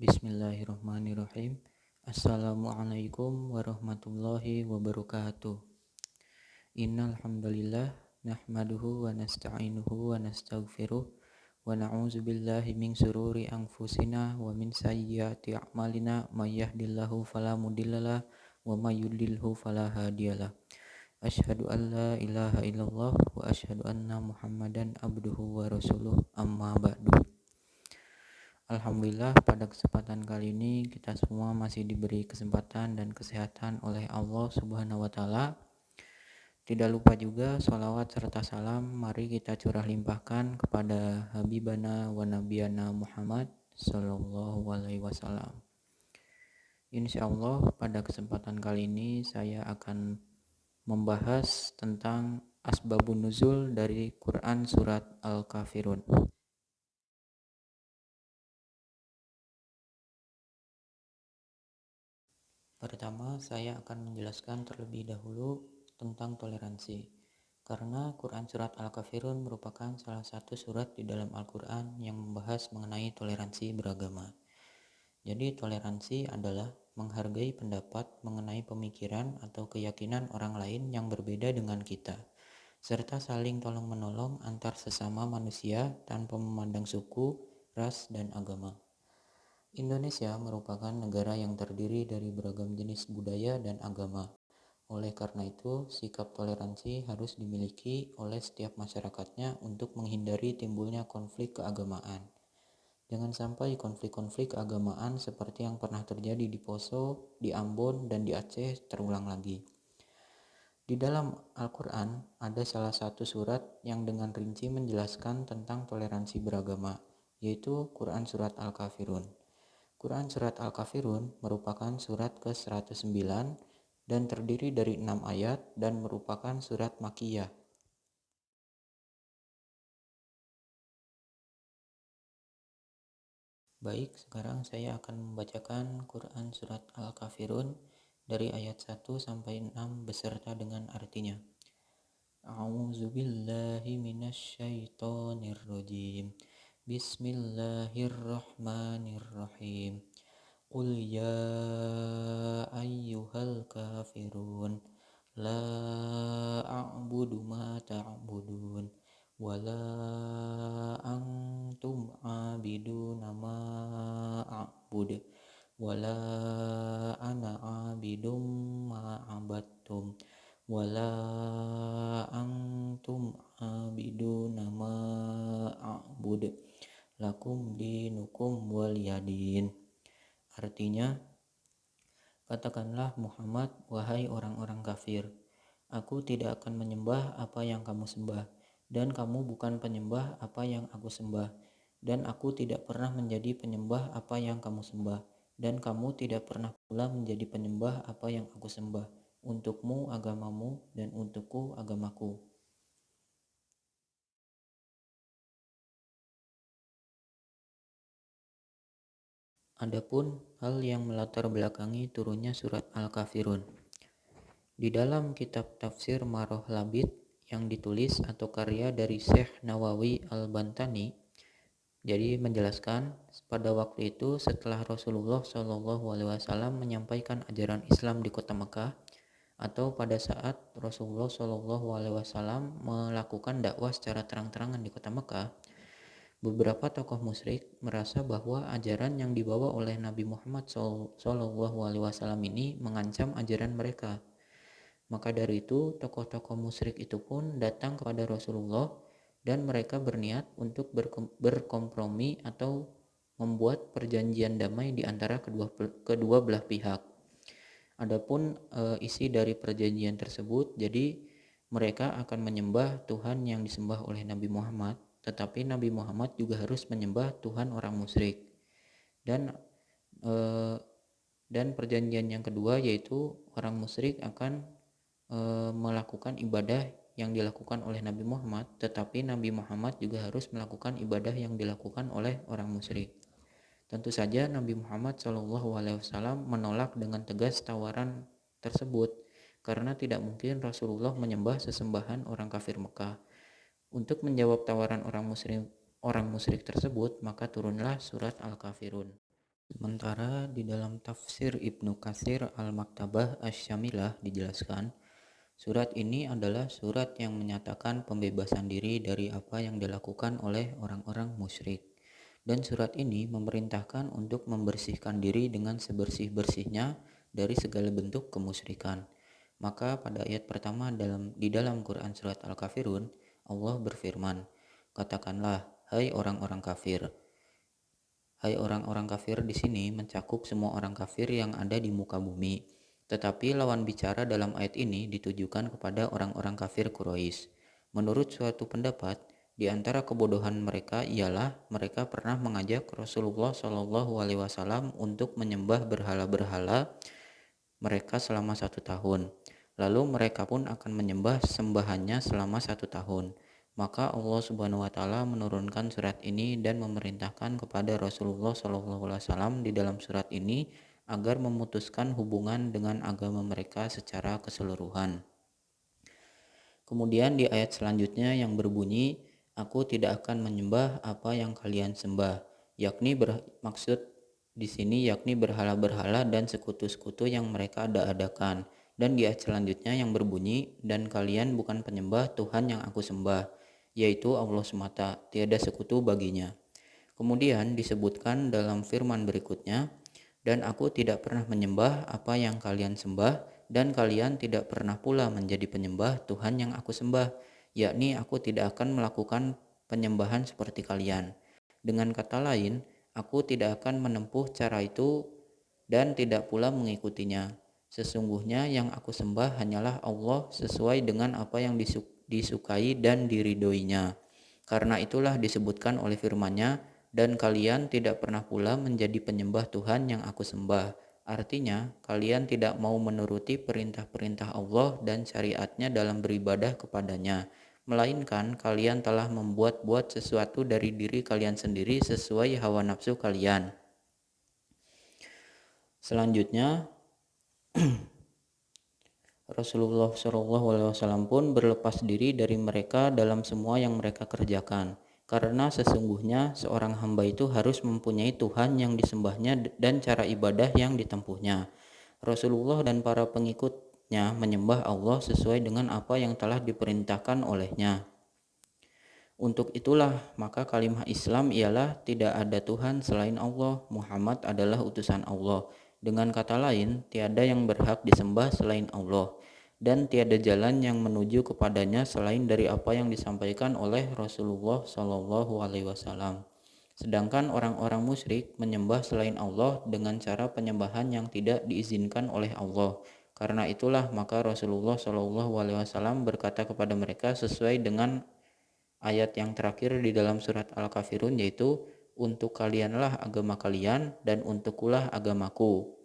Bismillahirrahmanirrahim. Assalamualaikum warahmatullahi wabarakatuh. Innal hamdalillah nahmaduhu wa nasta'inuhu wa nastaghfiruh wa na'udzu billahi min syururi anfusina wa min sayyiati a'malina may yahdihillahu fala mudhillalah wa may yudlilhu fala hadiyalah. Asyhadu an la ilaha illallah wa asyhadu anna Muhammadan abduhu wa rasuluh amma ba'du. Alhamdulillah, pada kesempatan kali ini kita semua masih diberi kesempatan dan kesehatan oleh Allah Subhanahu wa Ta'ala. Tidak lupa juga sholawat serta salam mari kita curah limpahkan kepada Habibana wa Nabiyana Muhammad Sallallahu Alaihi Wasallam. Insya Allah pada kesempatan kali ini saya akan membahas tentang asbabun nuzul dari Quran Surat Al-Kafirun. Pertama, saya akan menjelaskan terlebih dahulu tentang toleransi. Karena Quran Surat Al-Kafirun merupakan salah satu surat di dalam Al-Quran yang membahas mengenai toleransi beragama. Jadi toleransi adalah menghargai pendapat mengenai pemikiran atau keyakinan orang lain yang berbeda dengan kita, serta saling tolong-menolong antar sesama manusia tanpa memandang suku, ras, dan agama. Indonesia merupakan negara yang terdiri dari beragam jenis budaya dan agama. Oleh karena itu, sikap toleransi harus dimiliki oleh setiap masyarakatnya untuk menghindari timbulnya konflik keagamaan. Jangan sampai konflik-konflik keagamaan seperti yang pernah terjadi di Poso, di Ambon, dan di Aceh terulang lagi. Di dalam Al-Quran ada salah satu surat yang dengan rinci menjelaskan tentang toleransi beragama, yaitu Quran Surat Al-Kafirun. Quran Surat Al-Kafirun merupakan surat ke-109 dan terdiri dari 6 ayat dan merupakan surat Makkiyah. Baik, sekarang saya akan membacakan Quran Surat Al-Kafirun dari ayat 1 sampai 6 beserta dengan artinya. A'udzubillahi minasyaitonirrajim. Bismillahirrahmanirrahim. Qul ya ayyuhal kafirun la a'budu ma ta'budun wa la antum 'abiduna ma a'bud wa la ana 'abidum ma 'abattum wa la antum 'abiduna ma a'bud lakum dinukum waliyadin. Artinya, katakanlah Muhammad, wahai orang-orang kafir, aku tidak akan menyembah apa yang kamu sembah, dan kamu bukan penyembah apa yang aku sembah, dan aku tidak pernah menjadi penyembah apa yang kamu sembah, dan kamu tidak pernah pula menjadi penyembah apa yang aku sembah. Untukmu agamamu, dan untukku agamaku. Adapun hal yang melatar belakangi turunnya surat Al-Kafirun. Di dalam kitab tafsir Maroh Labid yang ditulis atau karya dari Syekh Nawawi Al-Bantani, jadi menjelaskan pada waktu itu setelah Rasulullah SAW menyampaikan ajaran Islam di kota Mekah, atau pada saat Rasulullah SAW melakukan dakwah secara terang-terangan di kota Mekah, beberapa tokoh musyrik merasa bahwa ajaran yang dibawa oleh Nabi Muhammad SAW ini mengancam ajaran mereka. Maka dari itu, tokoh-tokoh musyrik itu pun datang kepada Rasulullah dan mereka berniat untuk berkompromi atau membuat perjanjian damai di antara kedua belah pihak. Adapun isi dari perjanjian tersebut, jadi mereka akan menyembah Tuhan yang disembah oleh Nabi Muhammad, tetapi Nabi Muhammad juga harus menyembah Tuhan orang musyrik. Dan perjanjian yang kedua yaitu orang musyrik akan melakukan ibadah yang dilakukan oleh Nabi Muhammad, tetapi Nabi Muhammad juga harus melakukan ibadah yang dilakukan oleh orang musyrik. Tentu saja Nabi Muhammad SAW menolak dengan tegas tawaran tersebut, karena tidak mungkin Rasulullah menyembah sesembahan orang kafir Mekah. Untuk menjawab tawaran orang musyrik tersebut, maka turunlah surat Al-Kafirun. Sementara di dalam tafsir Ibnu Katsir Al-Maktabah Asy-Syamilah dijelaskan, surat ini adalah surat yang menyatakan pembebasan diri dari apa yang dilakukan oleh orang-orang musyrik. Dan surat ini memerintahkan untuk membersihkan diri dengan sebersih-bersihnya dari segala bentuk kemusyrikan. Maka pada ayat pertama di dalam Quran surat Al-Kafirun, Allah berfirman, "Katakanlah, hai orang-orang kafir." Hai orang-orang kafir di sini mencakup semua orang kafir yang ada di muka bumi. Tetapi lawan bicara dalam ayat ini ditujukan kepada orang-orang kafir Quraisy. Menurut suatu pendapat, di antara kebodohan mereka ialah mereka pernah mengajak Rasulullah Shallallahu Alaihi Wasallam untuk menyembah berhala-berhala mereka selama 1 tahun. Lalu mereka pun akan menyembah sembahannya selama 1 tahun. Maka Allah Subhanahu wa taala menurunkan surat ini dan memerintahkan kepada Rasulullah SAW di dalam surat ini agar memutuskan hubungan dengan agama mereka secara keseluruhan. Kemudian di ayat selanjutnya yang berbunyi, "Aku tidak akan menyembah apa yang kalian sembah," yakni bermaksud di sini yakni berhala-berhala dan sekutu-sekutu yang mereka ada-adakan. Dan di ayat selanjutnya yang berbunyi, "Dan kalian bukan penyembah Tuhan yang aku sembah, yaitu Allah semata, tiada sekutu baginya." Kemudian disebutkan dalam firman berikutnya, "Dan aku tidak pernah menyembah apa yang kalian sembah, dan kalian tidak pernah pula menjadi penyembah Tuhan yang aku sembah, yakni aku tidak akan melakukan penyembahan seperti kalian. Dengan kata lain, aku tidak akan menempuh cara itu dan tidak pula mengikutinya. Sesungguhnya yang aku sembah hanyalah Allah sesuai dengan apa yang disukai dan diridhoinya. Karena itulah disebutkan oleh firman-Nya, dan kalian tidak pernah pula menjadi penyembah Tuhan yang aku sembah." Artinya, kalian tidak mau menuruti perintah-perintah Allah dan syariat-Nya dalam beribadah kepadanya, melainkan kalian telah membuat-buat sesuatu dari diri kalian sendiri sesuai hawa nafsu kalian. Selanjutnya, Rasulullah SAW pun berlepas diri dari mereka dalam semua yang mereka kerjakan. Karena sesungguhnya seorang hamba itu harus mempunyai Tuhan yang disembahnya dan cara ibadah yang ditempuhnya. Rasulullah dan para pengikutnya menyembah Allah sesuai dengan apa yang telah diperintahkan olehnya. Untuk itulah maka kalimat Islam ialah tidak ada Tuhan selain Allah, Muhammad adalah utusan Allah. Dengan kata lain, tiada yang berhak disembah selain Allah, dan tiada jalan yang menuju kepadanya selain dari apa yang disampaikan oleh Rasulullah Shallallahu Alaihi Wasallam. Sedangkan orang-orang musyrik menyembah selain Allah dengan cara penyembahan yang tidak diizinkan oleh Allah. Karena itulah maka Rasulullah Shallallahu Alaihi Wasallam berkata kepada mereka sesuai dengan ayat yang terakhir di dalam surat Al-Kafirun, yaitu, "Untuk kalianlah agama kalian dan untukkulah agamaku."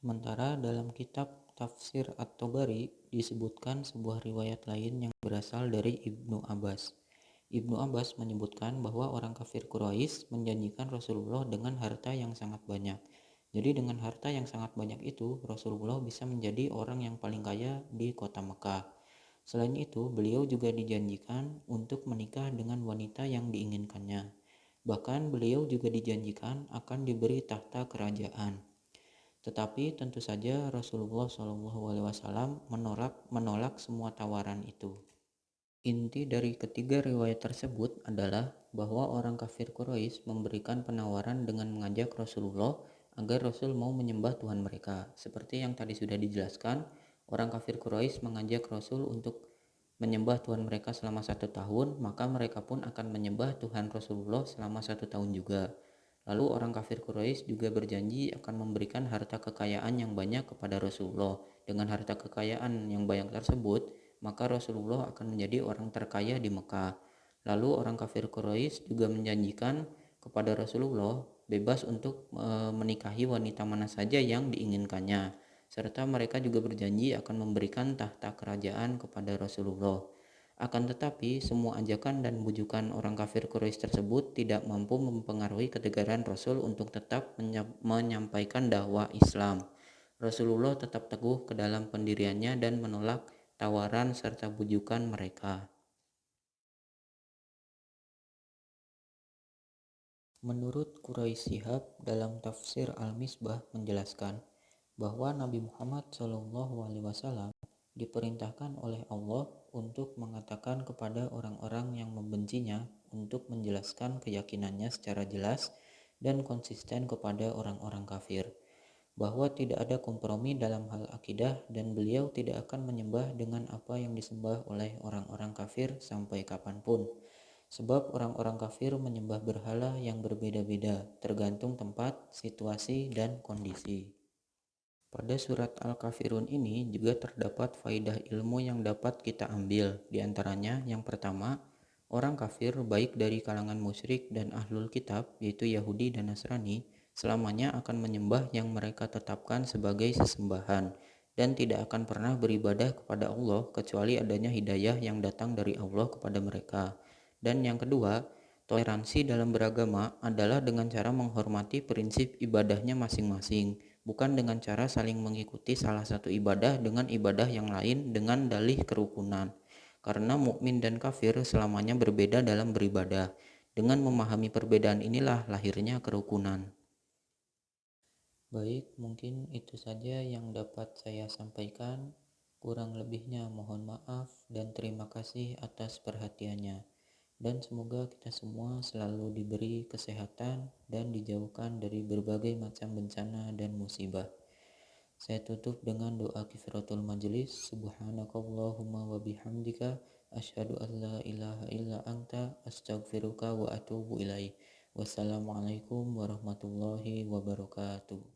Sementara dalam kitab Tafsir At-Tabari disebutkan sebuah riwayat lain yang berasal dari Ibnu Abbas. Ibnu Abbas menyebutkan bahwa orang kafir Quraisy menjanjikan Rasulullah dengan harta yang sangat banyak. Jadi dengan harta yang sangat banyak itu, Rasulullah bisa menjadi orang yang paling kaya di kota Mekah. Selain itu, beliau juga dijanjikan untuk menikah dengan wanita yang diinginkannya. Bahkan beliau juga dijanjikan akan diberi tahta kerajaan. Tetapi tentu saja Rasulullah SAW menolak semua tawaran itu. Inti dari ketiga riwayat tersebut adalah bahwa orang kafir Quraisy memberikan penawaran dengan mengajak Rasulullah agar Rasul mau menyembah Tuhan mereka. Seperti yang tadi sudah dijelaskan, orang kafir Quraisy mengajak Rasul untuk menyembah Tuhan mereka selama 1 tahun, maka mereka pun akan menyembah Tuhan Rasulullah selama 1 tahun juga. Lalu orang kafir Quraisy juga berjanji akan memberikan harta kekayaan yang banyak kepada Rasulullah. Dengan harta kekayaan yang banyak tersebut, maka Rasulullah akan menjadi orang terkaya di Mekah. Lalu orang kafir Quraisy juga menjanjikan kepada Rasulullah bebas untuk menikahi wanita mana saja yang diinginkannya. Serta mereka juga berjanji akan memberikan tahta kerajaan kepada Rasulullah. Akan tetapi, semua ajakan dan bujukan orang kafir Quraisy tersebut tidak mampu mempengaruhi ketegaran Rasul untuk tetap menyampaikan dakwah Islam. Rasulullah tetap teguh ke dalam pendiriannya dan menolak tawaran serta bujukan mereka. Menurut Quraisy Shihab dalam tafsir Al-Misbah menjelaskan bahwa Nabi Muhammad SAW diperintahkan oleh Allah untuk mengatakan kepada orang-orang yang membencinya untuk menjelaskan keyakinannya secara jelas dan konsisten kepada orang-orang kafir, bahwa tidak ada kompromi dalam hal akidah dan beliau tidak akan menyembah dengan apa yang disembah oleh orang-orang kafir sampai kapanpun. Sebab orang-orang kafir menyembah berhala yang berbeda-beda, tergantung tempat, situasi, dan kondisi. Pada surat Al-Kafirun ini juga terdapat faidah ilmu yang dapat kita ambil. Di antaranya, yang pertama, orang kafir baik dari kalangan musyrik dan ahlul kitab, yaitu Yahudi dan Nasrani, selamanya akan menyembah yang mereka tetapkan sebagai sesembahan dan tidak akan pernah beribadah kepada Allah kecuali adanya hidayah yang datang dari Allah kepada mereka. Dan yang kedua, toleransi dalam beragama adalah dengan cara menghormati prinsip ibadahnya masing-masing, bukan dengan cara saling mengikuti salah satu ibadah dengan ibadah yang lain dengan dalih kerukunan. Karena mukmin dan kafir selamanya berbeda dalam beribadah. Dengan memahami perbedaan inilah lahirnya kerukunan. Baik, mungkin itu saja yang dapat saya sampaikan. Kurang lebihnya mohon maaf dan terima kasih atas perhatiannya. Dan semoga kita semua selalu diberi kesehatan dan dijauhkan dari berbagai macam bencana dan musibah. Saya tutup dengan doa kifaratul majelis. Subhanakallahumma wa bihamdika asyhadu an la ilaha illa anta astaghfiruka wa atubu ilaik. Wassalamualaikum warahmatullahi wabarakatuh.